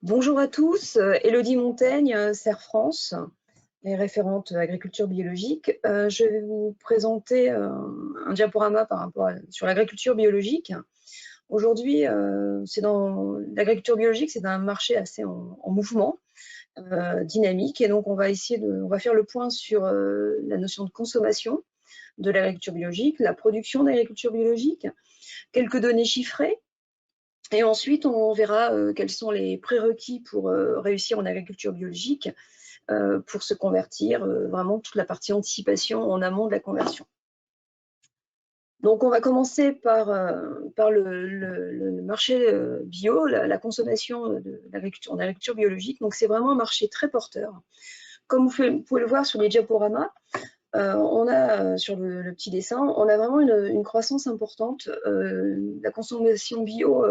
Bonjour à tous, Élodie Montaigne, Serre France, et référente agriculture biologique. Je vais vous présenter un diaporama sur l'agriculture biologique. Aujourd'hui, l'agriculture biologique, c'est un marché assez en mouvement, dynamique, et donc on va faire le point sur la notion de consommation de l'agriculture biologique, la production d'agriculture biologique, quelques données chiffrées. Et ensuite, on verra quels sont les prérequis pour réussir en agriculture biologique, pour se convertir, vraiment toute la partie anticipation en amont de la conversion. Donc, on va commencer par le marché bio, la consommation en agriculture biologique. Donc, c'est vraiment un marché très porteur. Comme vous pouvez le voir sur les diaporamas, on a sur le petit dessin, on a vraiment une croissance importante. La consommation bio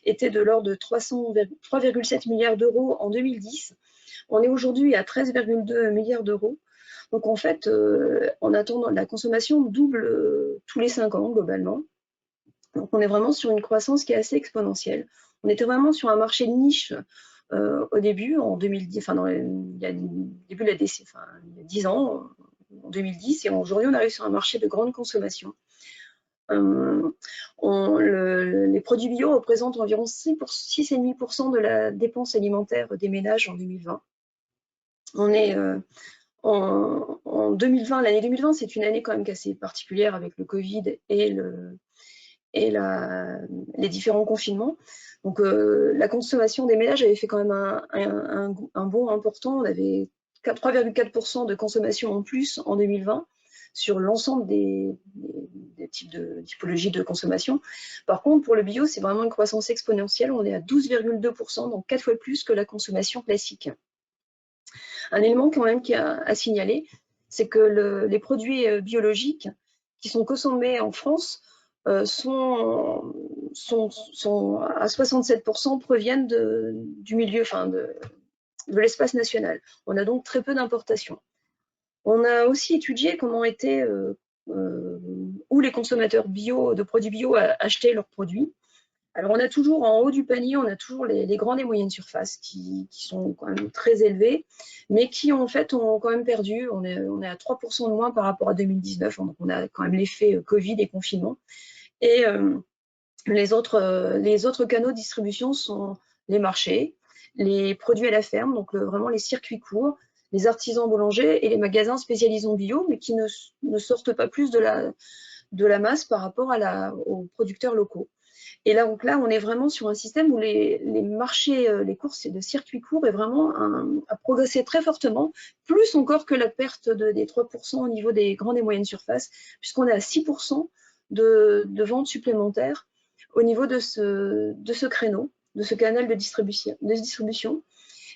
était de l'ordre de 3,7 milliards d'euros en 2010. On est aujourd'hui à 13,2 milliards d'euros. Donc en fait, en attendant, la consommation double tous les 5 ans globalement. Donc on est vraiment sur une croissance qui est assez exponentielle. On était vraiment sur un marché de niche au début, en 2010, il y a début de la décennie, il y a 10 ans, en 2010, et aujourd'hui on arrive sur un marché de grande consommation. Les produits bio représentent environ 6,5% de la dépense alimentaire des ménages en 2020. On est en 2020, l'année 2020, c'est une année quand même assez particulière avec le Covid et les différents confinements. Donc la consommation des ménages avait fait quand même un bond important. On avait 3,4% de consommation en plus en 2020 sur l'ensemble des typologies de consommation. Par contre, pour le bio, c'est vraiment une croissance exponentielle. On est à 12,2%, donc 4 fois plus que la consommation classique. Un élément quand même qui a à signaler, c'est que les produits biologiques qui sont consommés en France sont à 67% proviennent du milieu, de l'espace national. On a donc très peu d'importations. On a aussi étudié comment étaient où les consommateurs bio, de produits bio achetaient leurs produits. Alors, on a toujours en haut du panier, on a toujours les grandes et moyennes surfaces qui sont quand même très élevées, mais qui en fait ont quand même perdu. On est à 3% de moins par rapport à 2019, donc on a quand même l'effet Covid et confinement. Et les autres canaux de distribution sont les marchés, les produits à la ferme, donc vraiment les circuits courts, les artisans boulangers et les magasins spécialisés en bio, mais qui ne sortent pas plus de la masse par rapport aux producteurs locaux. Et là, donc là, on est vraiment sur un système où les marchés, les courses de circuits courts est vraiment a progressé très fortement, plus encore que la perte des 3% au niveau des grandes et moyennes surfaces, puisqu'on est à 6% de ventes supplémentaires au niveau de ce créneau, de ce canal de distribution.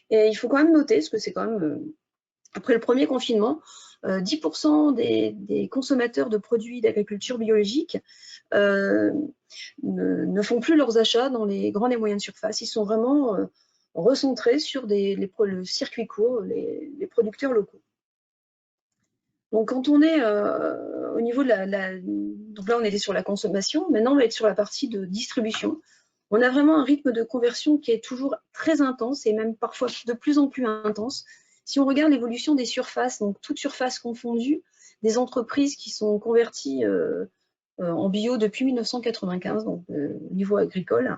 Et il faut quand même noter, parce que c'est quand même, après le premier confinement, 10% des consommateurs de produits d'agriculture biologique ne font plus leurs achats dans les grandes et moyennes surfaces. Ils sont vraiment recentrés sur le circuit court, les producteurs locaux. Donc quand on est au niveau de donc là on était sur la consommation, maintenant on va être sur la partie de distribution. On a vraiment un rythme de conversion qui est toujours très intense et même parfois de plus en plus intense. Si on regarde l'évolution des surfaces, donc toutes surfaces confondues, des entreprises qui sont converties en bio depuis 1995, donc au niveau agricole,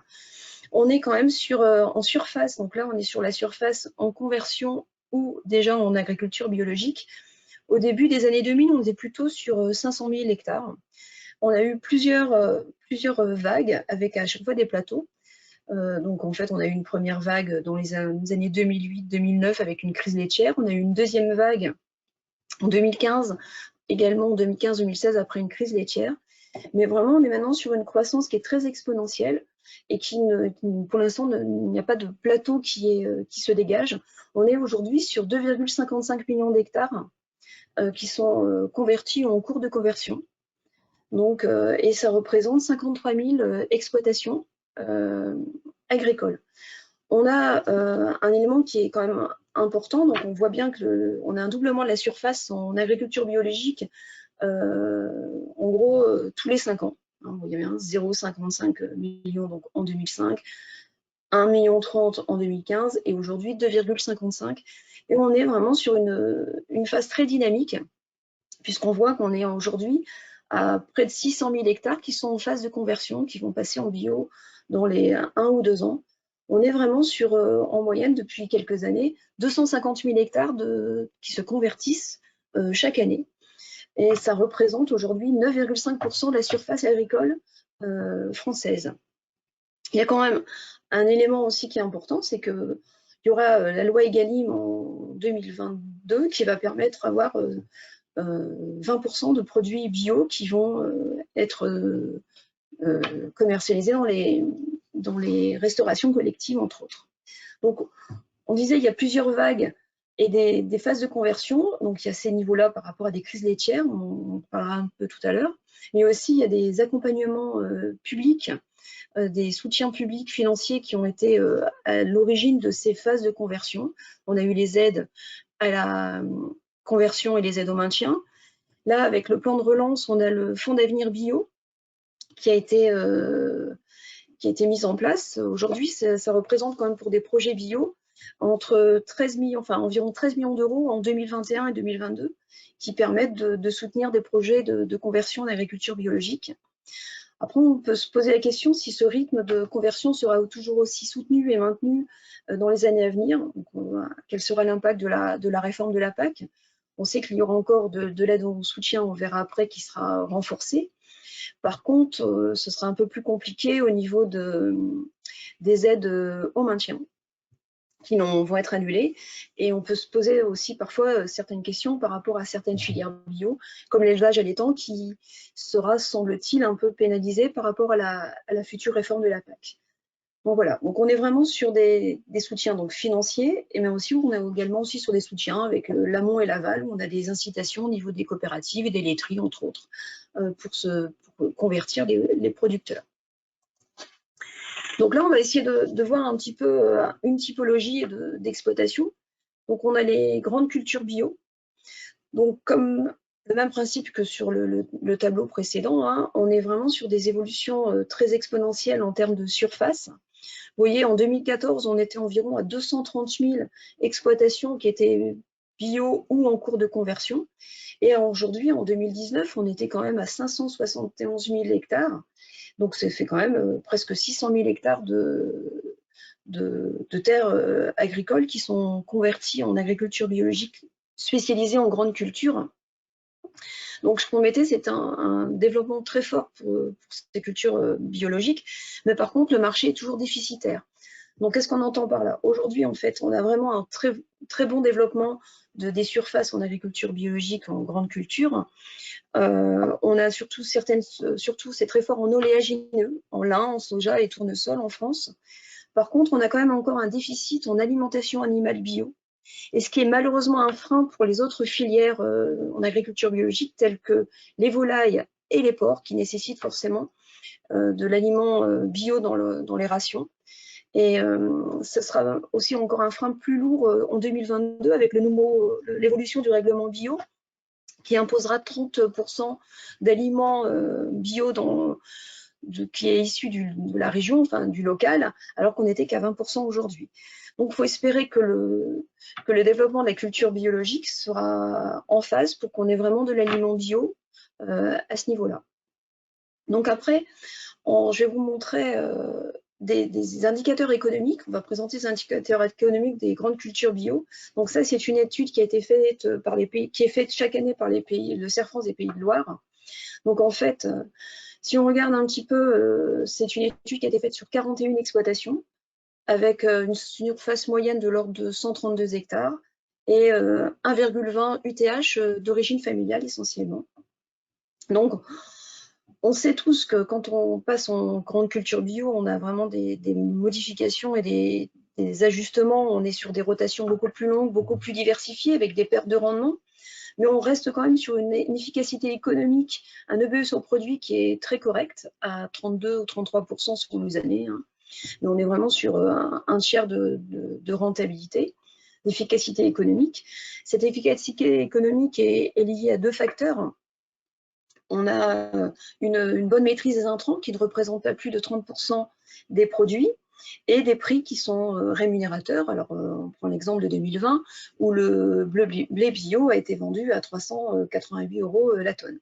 on est quand même en surface. Donc là, on est sur la surface en conversion ou déjà en agriculture biologique. Au début des années 2000, on était plutôt sur 500 000 hectares. On a eu plusieurs vagues avec à chaque fois des plateaux. Donc en fait, on a eu une première vague dans les années 2008-2009 avec une crise laitière. On a eu une deuxième vague en 2015, également en 2015-2016 après une crise laitière. Mais vraiment, on est maintenant sur une croissance qui est très exponentielle et pour l'instant, il n'y a pas de plateau qui se dégage. On est aujourd'hui sur 2,55 millions d'hectares qui sont convertis ou en cours de conversion. Donc, et ça représente 53 000 exploitations agricoles. On a un élément qui est quand même important, donc on voit bien qu'on a un doublement de la surface en agriculture biologique, en gros tous les 5 ans. Hein, il y avait 0,55 millions donc, en 2005, 1,30 million en 2015 et aujourd'hui 2,55. Et on est vraiment sur une phase très dynamique, puisqu'on voit qu'on est aujourd'hui à près de 600 000 hectares qui sont en phase de conversion, qui vont passer en bio dans les 1 ou 2 ans. On est vraiment sur, en moyenne, depuis quelques années, 250 000 hectares qui se convertissent chaque année. Et ça représente aujourd'hui 9,5% de la surface agricole française. Il y a quand même un élément aussi qui est important, c'est qu'il y aura la loi Egalim en 2022 qui va permettre d'avoir 20% de produits bio qui vont être commercialisés dans les restaurations collectives, entre autres. Donc, on disait il y a plusieurs vagues et des phases de conversion. Donc, il y a ces niveaux-là par rapport à des crises laitières, on en parlera un peu tout à l'heure. Mais aussi, il y a des accompagnements publics, des soutiens publics financiers qui ont été à l'origine de ces phases de conversion. On a eu les aides à la conversion et les aides au maintien. Là, avec le plan de relance, on a le Fonds d'avenir bio qui a été mis en place. Aujourd'hui, ça représente quand même pour des projets bio entre 13 millions, enfin environ 13 millions d'euros en 2021 et 2022, qui permettent de soutenir des projets de conversion en agriculture biologique. Après, on peut se poser la question si ce rythme de conversion sera toujours aussi soutenu et maintenu dans les années à venir. Donc, quel sera l'impact de la réforme de la PAC? On sait qu'il y aura encore de l'aide au soutien, on verra après, qui sera renforcée. Par contre, ce sera un peu plus compliqué au niveau des aides au maintien, qui vont être annulées. Et on peut se poser aussi parfois certaines questions par rapport à certaines filières bio, comme l'élevage allaitant, qui sera, semble-t-il, un peu pénalisé par rapport à la future réforme de la PAC. Donc voilà, donc on est vraiment sur des soutiens donc financiers, mais aussi on est également aussi sur des soutiens avec l'amont et l'aval, où on a des incitations au niveau des coopératives et des laiteries, entre autres, pour convertir les producteurs. Donc là, on va essayer de voir un petit peu une typologie d'exploitation. Donc on a les grandes cultures bio. Donc comme le même principe que sur le tableau précédent, hein, on est vraiment sur des évolutions très exponentielles en termes de surface. Vous voyez, en 2014, on était environ à 230 000 exploitations qui étaient bio ou en cours de conversion. Et aujourd'hui, en 2019, on était quand même à 571 000 hectares. Donc, ça fait quand même presque 600 000 hectares de terres agricoles qui sont converties en agriculture biologique spécialisée en grande culture. Donc, ce qu'on mettait, c'est un développement très fort pour ces cultures biologiques, mais par contre, le marché est toujours déficitaire. Donc, qu'est-ce qu'on entend par là? Aujourd'hui, en fait, on a vraiment un très, très bon développement des surfaces en agriculture biologique, en grande culture. On a surtout c'est très fort en oléagineux, en lin, en soja et tournesol en France. Par contre, on a quand même encore un déficit en alimentation animale bio. Et ce qui est malheureusement un frein pour les autres filières en agriculture biologique, telles que les volailles et les porcs, qui nécessitent forcément de l'aliment bio dans les rations. Et ce sera aussi encore un frein plus lourd en 2022 avec l'évolution du règlement bio, qui imposera 30% d'aliments bio qui est issu de la région, enfin du local, alors qu'on n'était qu'à 20% aujourd'hui. Donc, il faut espérer que le développement de la culture biologique sera en phase pour qu'on ait vraiment de l'aliment bio à ce niveau-là. Donc après, je vais vous montrer des indicateurs économiques. On va présenter les indicateurs économiques des grandes cultures bio. Donc ça, c'est une étude qui a été faite qui est faite chaque année par le CERFRANS des Pays de Loire. Donc en fait, si on regarde un petit peu, c'est une étude qui a été faite sur 41 exploitations, avec une surface moyenne de l'ordre de 132 hectares et 1,20 UTH d'origine familiale essentiellement. Donc, on sait tous que quand on passe en grande culture bio, on a vraiment des modifications et des ajustements. On est sur des rotations beaucoup plus longues, beaucoup plus diversifiées, avec des pertes de rendement. Mais on reste quand même sur une efficacité économique, un EBE sur produit qui est très correct, à 32 ou 33% selon les années. Hein. Mais on est vraiment sur un tiers de rentabilité, d'efficacité économique. Cette efficacité économique est liée à deux facteurs. On a une bonne maîtrise des intrants qui ne représentent pas plus de 30% des produits. et des prix qui sont rémunérateurs. Alors, on prend l'exemple de 2020, où le blé bio a été vendu à 388 € la tonne.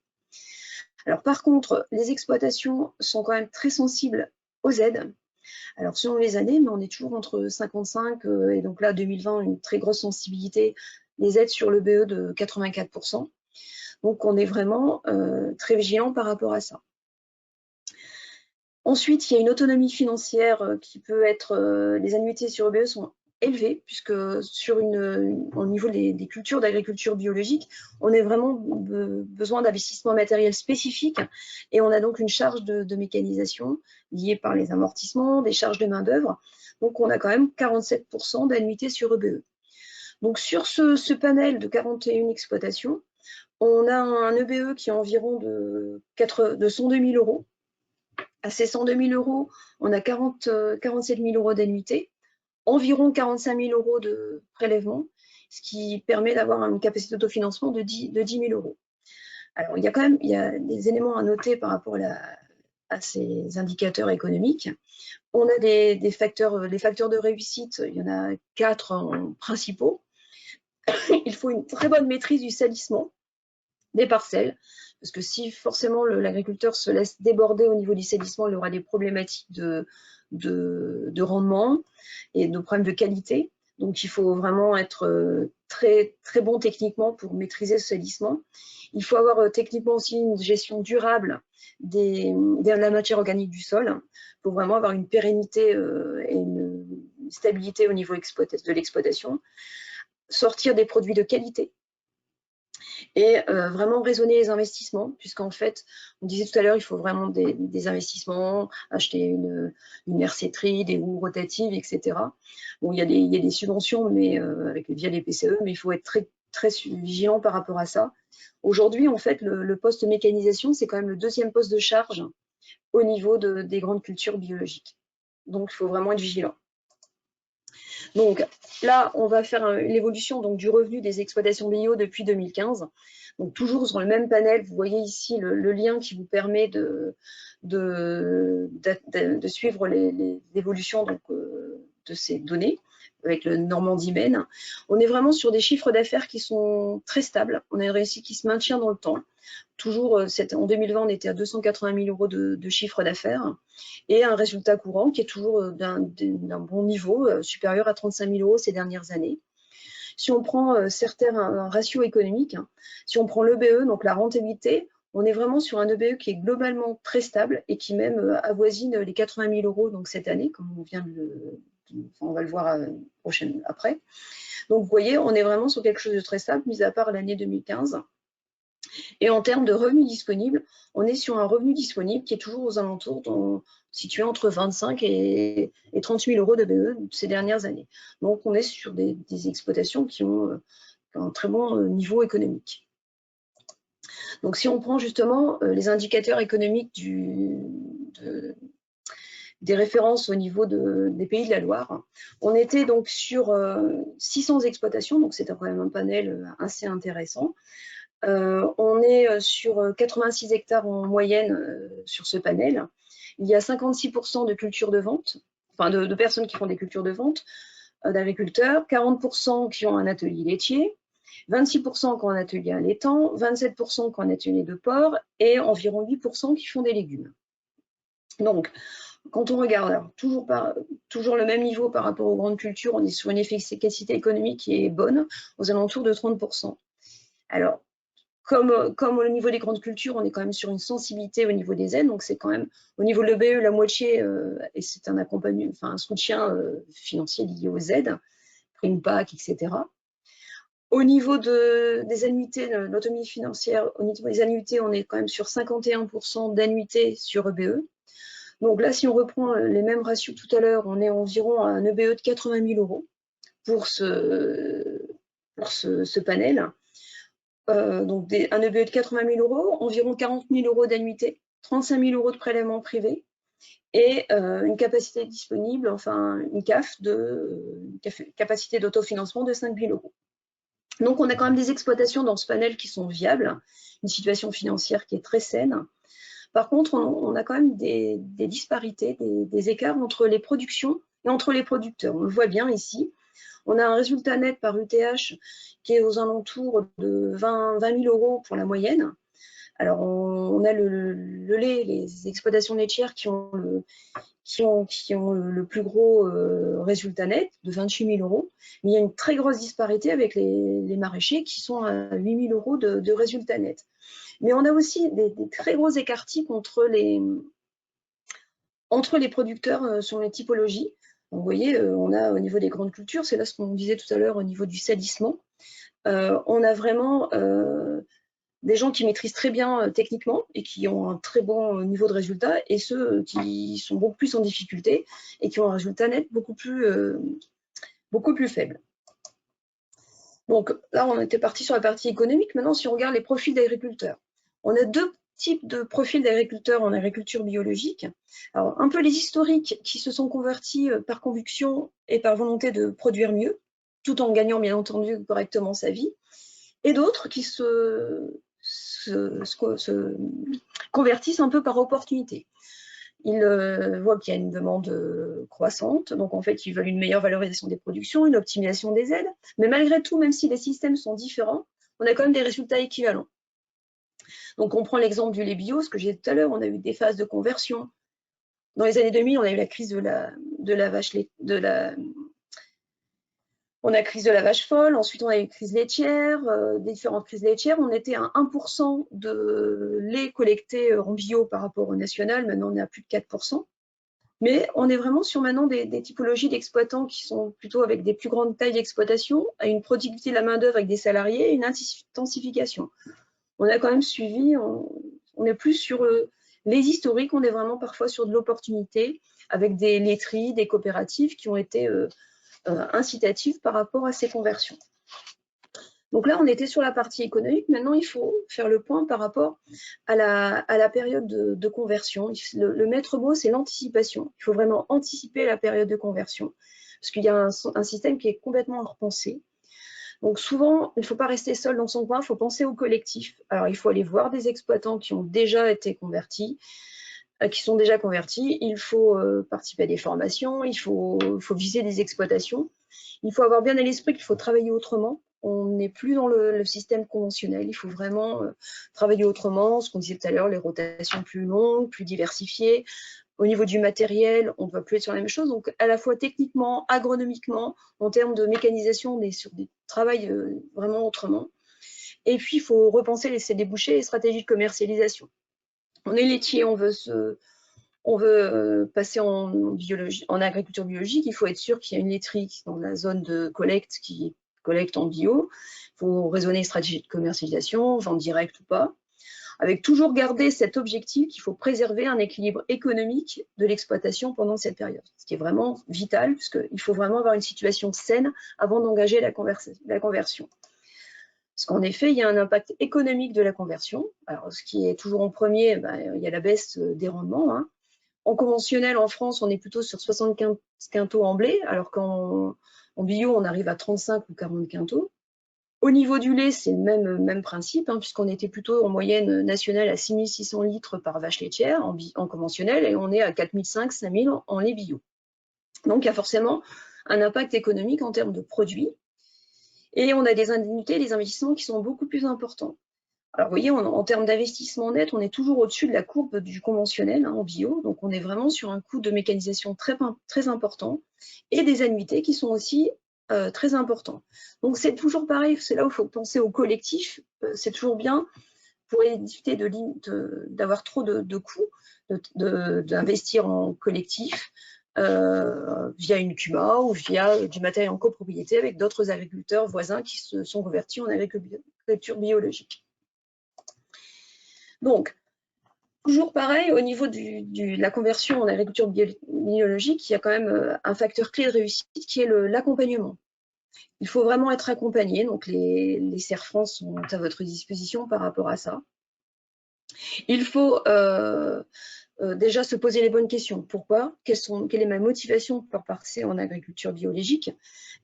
Alors, par contre, les exploitations sont quand même très sensibles aux aides. Alors, selon les années, mais on est toujours entre 55 et donc là, 2020, une très grosse sensibilité, les aides sur le BE de 84%. Donc, on est vraiment très vigilant par rapport à ça. Ensuite, il y a une autonomie financière qui peut être, les annuités sur EBE sont élevées, puisque au niveau des cultures d'agriculture biologique, on a vraiment besoin d'investissements matériels spécifiques, et on a donc une charge de mécanisation liée par les amortissements, des charges de main-d'œuvre. Donc, on a quand même 47% d'annuités sur EBE. Donc, sur ce panel de 41 exploitations, on a un EBE qui est environ de 102 000 €. À ces 102 000 €, on a 47 000 € d'annuité, environ 45 000 € de prélèvement, ce qui permet d'avoir une capacité d'autofinancement de 10 000 €. Alors, il y a des éléments à noter par rapport à ces indicateurs économiques. On a les facteurs de réussite, il y en a 4 principaux. Il faut une très bonne maîtrise du salissement des parcelles, parce que si forcément l'agriculteur se laisse déborder au niveau du salissement, il aura des problématiques de rendement et de problèmes de qualité. Donc il faut vraiment être très, très bon techniquement pour maîtriser ce salissement. Il faut avoir techniquement aussi une gestion durable de la matière organique du sol pour vraiment avoir une pérennité et une stabilité au niveau de l'exploitation. Sortir des produits de qualité. Et vraiment raisonner les investissements, puisqu'en fait, on disait tout à l'heure, il faut vraiment des investissements, acheter une herséterie, des roues rotatives, etc. Bon, il y a des subventions mais, via les PCE, mais il faut être très, très vigilant par rapport à ça. Aujourd'hui, en fait, le poste mécanisation, c'est quand même le deuxième poste de charge au niveau des grandes cultures biologiques. Donc, il faut vraiment être vigilant. Donc là, on va faire l'évolution du revenu des exploitations bio depuis 2015. Donc toujours sur le même panel, vous voyez ici le lien qui vous permet de suivre l'évolution de ces données avec le Normandie Maine. On est vraiment sur des chiffres d'affaires qui sont très stables. On a une réussite qui se maintient dans le temps. Toujours, en 2020, on était à 280 000 € de chiffre d'affaires et un résultat courant qui est toujours d'un bon niveau, supérieur à 35 000 € ces dernières années. Si on prend un ratio économique, si on prend l'EBE, donc la rentabilité, on est vraiment sur un EBE qui est globalement très stable et qui même avoisine les 80 000 € donc cette année, comme on va le voir après. Donc vous voyez, on est vraiment sur quelque chose de très stable, mis à part l'année 2015. Et en termes de revenus disponibles, on est sur un revenu disponible qui est toujours aux alentours, situé entre 25 et 30 000 € de BE ces dernières années. Donc on est sur des exploitations qui ont un très bon niveau économique. Donc si on prend justement les indicateurs économiques des références au niveau des Pays de la Loire, on était donc sur 600 exploitations, donc c'est quand même un panel assez intéressant. On est sur 86 hectares en moyenne sur ce panel. Il y a 56% de cultures de vente, enfin de personnes qui font des cultures de vente, d'agriculteurs, 40% qui ont un atelier laitier, 26% qui ont un atelier allaitant, 27% qui ont un atelier de porc et environ 8% qui font des légumes. Donc, quand on regarde, alors, toujours le même niveau par rapport aux grandes cultures, on est sur une efficacité économique qui est bonne, aux alentours de 30%. Alors, comme au niveau des grandes cultures, on est quand même sur une sensibilité au niveau des aides, donc c'est quand même au niveau de l'EBE la moitié, et c'est un accompagnement, enfin un soutien financier lié aux aides, prime PAC, etc. Au niveau des annuités, de l'autonomie financière, au niveau des annuités, on est quand même sur 51% d'annuités sur EBE. Donc là, si on reprend les mêmes ratios tout à l'heure, on est environ à un EBE de 80 000 € pour ce panel. Donc un EBE de 80 000 €, environ 40 000 € d'annuité, 35 000 € de prélèvement privé et une capacité disponible, enfin une CAF capacité d'autofinancement de 5 000 €. Donc on a quand même des exploitations dans ce panel qui sont viables, une situation financière qui est très saine. Par contre, on a quand même des disparités, des écarts entre les productions et entre les producteurs. On le voit bien ici. On a un résultat net par UTH qui est aux alentours de 20 000 € pour la moyenne. Alors, on a le lait, les exploitations laitières qui ont le plus gros résultat net de 28 000 €. Mais il y a une très grosse disparité avec les maraîchers qui sont à 8 000 € de résultat net. Mais on a aussi des très gros écarts-types entre les producteurs sur les typologies. Donc, vous voyez, on a au niveau des grandes cultures, c'est là ce qu'on disait tout à l'heure au niveau du salissement, on a vraiment des gens qui maîtrisent très bien techniquement et qui ont un très bon niveau de résultat, et ceux qui sont beaucoup plus en difficulté et qui ont un résultat net beaucoup plus faible. Donc là, on était parti sur la partie économique. Maintenant, si on regarde les profils d'agriculteurs, on a deux types de profils d'agriculteurs en agriculture biologique. Alors, un peu les historiques qui se sont convertis par conviction et par volonté de produire mieux, tout en gagnant bien entendu correctement sa vie, et d'autres qui se convertissent un peu par opportunité. Ils voient qu'il y a une demande croissante, donc en fait, ils veulent une meilleure valorisation des productions, une optimisation des aides, mais malgré tout, même si les systèmes sont différents, on a quand même des résultats équivalents. Donc, on prend l'exemple du lait bio, ce que j'ai dit tout à l'heure, on a eu des phases de conversion. Dans les années 2000, on a eu la crise on a crise de la vache folle, ensuite on a eu une crise laitière, différentes crises laitières. On était à 1% de lait collecté en bio par rapport au national, maintenant on est à plus de 4%. Mais on est vraiment sur maintenant des typologies d'exploitants qui sont plutôt avec des plus grandes tailles d'exploitation, à une productivité de la main-d'œuvre avec des salariés et une intensification. On a quand même suivi, on est plus sur les historiques, on est vraiment parfois sur de l'opportunité avec des laiteries, des coopératives qui ont été incitatives par rapport à ces conversions. Donc là, on était sur la partie économique. Maintenant, il faut faire le point par rapport à la période de conversion. Le maître mot, c'est l'anticipation. Il faut vraiment anticiper la période de conversion parce qu'il y a un système qui est complètement à repenser. Donc souvent, il ne faut pas rester seul dans son coin, il faut penser au collectif. Alors, il faut aller voir des exploitants qui ont déjà été convertis, qui sont déjà convertis. Il faut participer à des formations, il faut viser des exploitations. Il faut avoir bien à l'esprit qu'il faut travailler autrement. On n'est plus dans le système conventionnel. Il faut vraiment travailler autrement. Ce qu'on disait tout à l'heure, les rotations plus longues, plus diversifiées. Au niveau du matériel, on ne va plus être sur la même chose. Donc, à la fois techniquement, agronomiquement, en termes de mécanisation, on est sur des travails vraiment autrement. Et puis, il faut repenser les débouchés et les stratégies de commercialisation. On est laitier, on veut passer en agriculture biologique, il faut être sûr qu'il y a une laiterie dans la zone de collecte qui collecte en bio. Il faut raisonner stratégie de commercialisation, vente directe ou pas, avec toujours garder cet objectif qu'il faut préserver un équilibre économique de l'exploitation pendant cette période, ce qui est vraiment vital, puisqu'il faut vraiment avoir une situation saine avant d'engager la conversion. Parce qu'en effet, il y a un impact économique de la conversion. Alors, ce qui est toujours en premier, il y a la baisse des rendements. En conventionnel, en France, on est plutôt sur 75 quintaux en blé, alors qu'en bio, on arrive à 35 ou 40 quintaux. Au niveau du lait, c'est le même principe, puisqu'on était plutôt en moyenne nationale à 6 600 litres par vache laitière en conventionnel, et on est à 4 500, 5 000 en lait bio. Donc, il y a forcément un impact économique en termes de produits. Et on a des indemnités, des investissements qui sont beaucoup plus importants. Alors, vous voyez, en termes d'investissement net, on est toujours au-dessus de la courbe du conventionnel en bio. Donc, on est vraiment sur un coût de mécanisation très, très important et des annuités qui sont aussi très importants. Donc, c'est toujours pareil. C'est là où il faut penser au collectif. C'est toujours bien pour éviter d'avoir trop de coûts, d'investir en collectif via une CUMA ou via du matériel en copropriété avec d'autres agriculteurs voisins qui se sont convertis en agriculture biologique. Donc, toujours pareil, au niveau de la conversion en agriculture biologique, il y a quand même un facteur clé de réussite qui est l'accompagnement. Il faut vraiment être accompagné, donc les CER France sont à votre disposition par rapport à ça. Il faut déjà se poser les bonnes questions. Pourquoi? Quelle est ma motivation pour passer en agriculture biologique?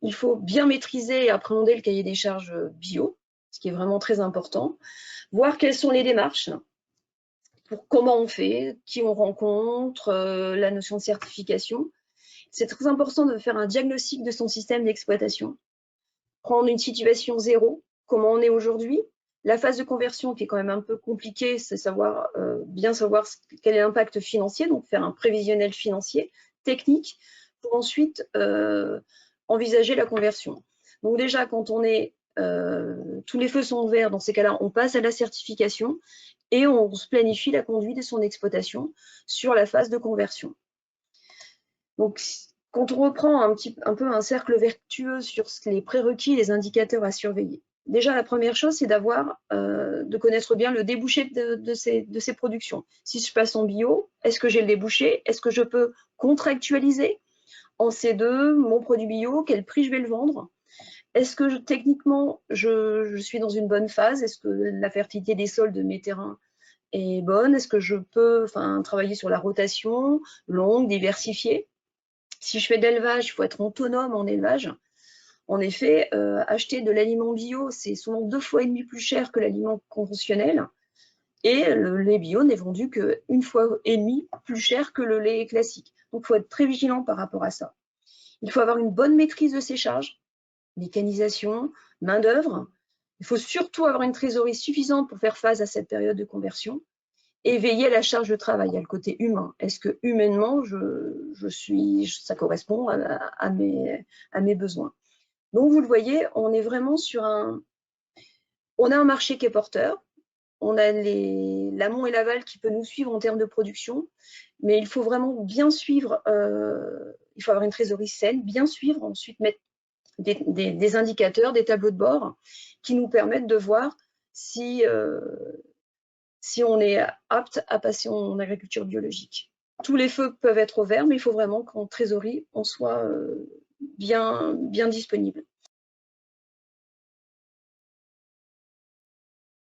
Il faut bien maîtriser et appréhender le cahier des charges bio, ce qui est vraiment très important. Voir quelles sont les démarches. pour comment on fait, qui on rencontre, la notion de certification. C'est très important de faire un diagnostic de son système d'exploitation, prendre une situation zéro, comment on est aujourd'hui. La phase de conversion qui est quand même un peu compliquée, c'est bien savoir quel est l'impact financier, donc faire un prévisionnel financier, technique, pour ensuite envisager la conversion. Donc déjà, quand on est tous les feux sont verts, dans ces cas-là, on passe à la certification et on se planifie la conduite de son exploitation sur la phase de conversion. Donc, quand on reprend un peu un cercle vertueux sur les prérequis, les indicateurs à surveiller, déjà la première chose, c'est de connaître bien le débouché de ces productions. Si je passe en bio, est-ce que j'ai le débouché? Est-ce que je peux contractualiser en C2 mon produit bio? Quel prix je vais le vendre? Est-ce que techniquement, je suis dans une bonne phase? Est-ce que la fertilité des sols de mes terrains est bonne? Est-ce que je peux travailler sur la rotation longue, diversifiée? Si je fais de l'élevage, il faut être autonome en élevage. En effet, acheter de l'aliment bio, c'est souvent 2,5 fois plus cher que l'aliment conventionnel. Et le lait bio n'est vendu qu'1,5 fois plus cher que le lait classique. Donc, il faut être très vigilant par rapport à ça. Il faut avoir une bonne maîtrise de ses charges, mécanisation, main-d'œuvre. Il faut surtout avoir une trésorerie suffisante pour faire face à cette période de conversion et veiller à la charge de travail, à le côté humain. Est-ce que humainement, ça correspond à mes besoins? Donc, vous le voyez, on est vraiment on a un marché qui est porteur, on a l'amont et l'aval qui peut nous suivre en termes de production, mais il faut vraiment bien suivre, il faut avoir une trésorerie saine, bien suivre, ensuite mettre des indicateurs, des tableaux de bord qui nous permettent de voir si on est apte à passer en agriculture biologique. Tous les feux peuvent être au vert, mais il faut vraiment qu'en trésorerie, on soit bien disponible.